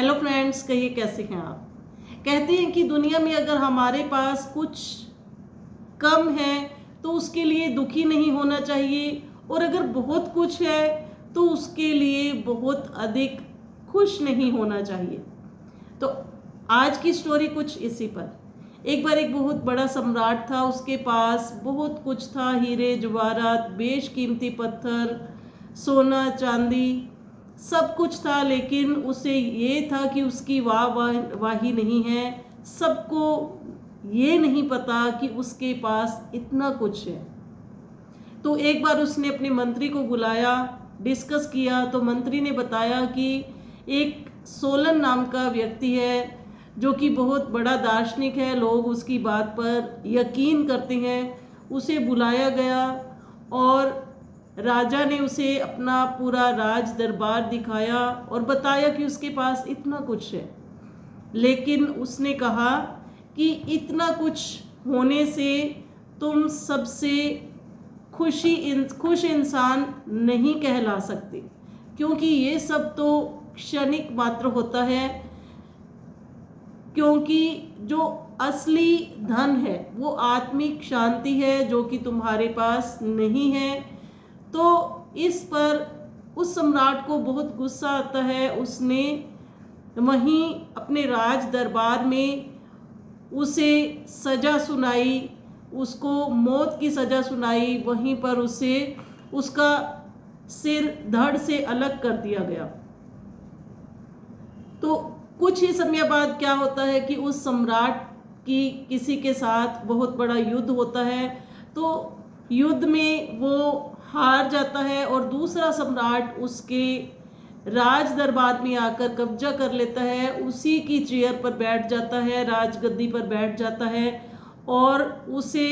Hello friends, कहिए कैसे हैं आप। कहते हैं कि दुनिया में अगर हमारे पास कुछ कम है तो उसके लिए दुखी नहीं होना चाहिए, और अगर बहुत कुछ है तो उसके लिए बहुत अधिक खुश नहीं होना चाहिए। तो आज की स्टोरी कुछ इसी पर। एक बार एक बहुत बड़ा सम्राट था, उसके पास बहुत कुछ था, हीरे जवाहरात, बेशकीमती पत्थर, सोना चांदी, सब कुछ था। लेकिन उसे ये था कि उसकी वाही नहीं है। सबको ये नहीं पता कि उसके पास इतना कुछ है। तो एक बार उसने अपने मंत्री को बुलाया, डिस्कस किया। तो मंत्री ने बताया कि एक सोलन नाम का व्यक्ति है जो कि बहुत बड़ा दार्शनिक है, लोग उसकी बात पर यकीन करते हैं। उसे बुलाया गया और राजा ने उसे अपना पूरा राज दरबार दिखाया और बताया कि उसके पास इतना कुछ है। लेकिन उसने कहा कि इतना कुछ होने से तुम सबसे खुश इंसान नहीं कहला सकते, क्योंकि ये सब तो क्षणिक मात्र होता है। क्योंकि जो असली धन है वो आत्मिक शांति है, जो कि तुम्हारे पास नहीं है। तो इस पर उस सम्राट को बहुत गुस्सा आता है। उसने वहीं अपने राज दरबार में उसे सजा सुनाई, उसको मौत की सजा सुनाई। वहीं पर उसे उसका सिर धड़ से अलग कर दिया गया। तो कुछ ही समय बाद क्या होता है कि उस सम्राट की किसी के साथ बहुत बड़ा युद्ध होता है। तो युद्ध में वो हार जाता है और दूसरा सम्राट उसके राज दरबार में आकर कब्जा कर लेता है, उसी की चेयर पर बैठ जाता है, राजगद्दी पर बैठ जाता है। और उसे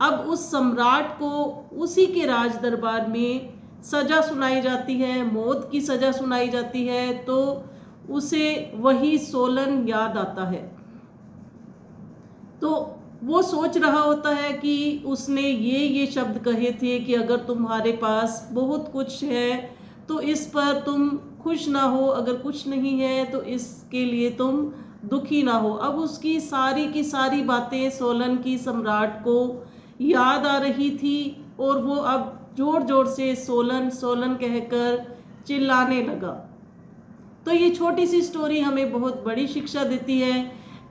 अब उस सम्राट को उसी के राज दरबार में सजा सुनाई जाती है, मौत की सजा सुनाई जाती है। तो उसे वही सोलन याद आता है। तो वो सोच रहा होता है कि उसने ये शब्द कहे थे कि अगर तुम्हारे पास बहुत कुछ है तो इस पर तुम खुश ना हो, अगर कुछ नहीं है तो इसके लिए तुम दुखी ना हो। अब उसकी सारी की सारी बातें सोलन की सम्राट को याद आ रही थी और वो अब जोर जोर से सोलन सोलन कहकर चिल्लाने लगा। तो ये छोटी सी स्टोरी हमें बहुत बड़ी शिक्षा देती है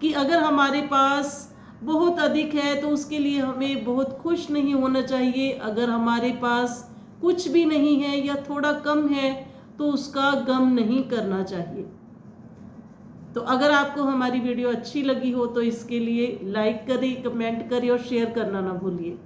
कि अगर हमारे पास बहुत अधिक है तो उसके लिए हमें बहुत खुश नहीं होना चाहिए। अगर हमारे पास कुछ भी नहीं है या थोड़ा कम है तो उसका गम नहीं करना चाहिए। तो अगर आपको हमारी वीडियो अच्छी लगी हो तो इसके लिए लाइक करें, कमेंट करें और शेयर करना ना भूलिए।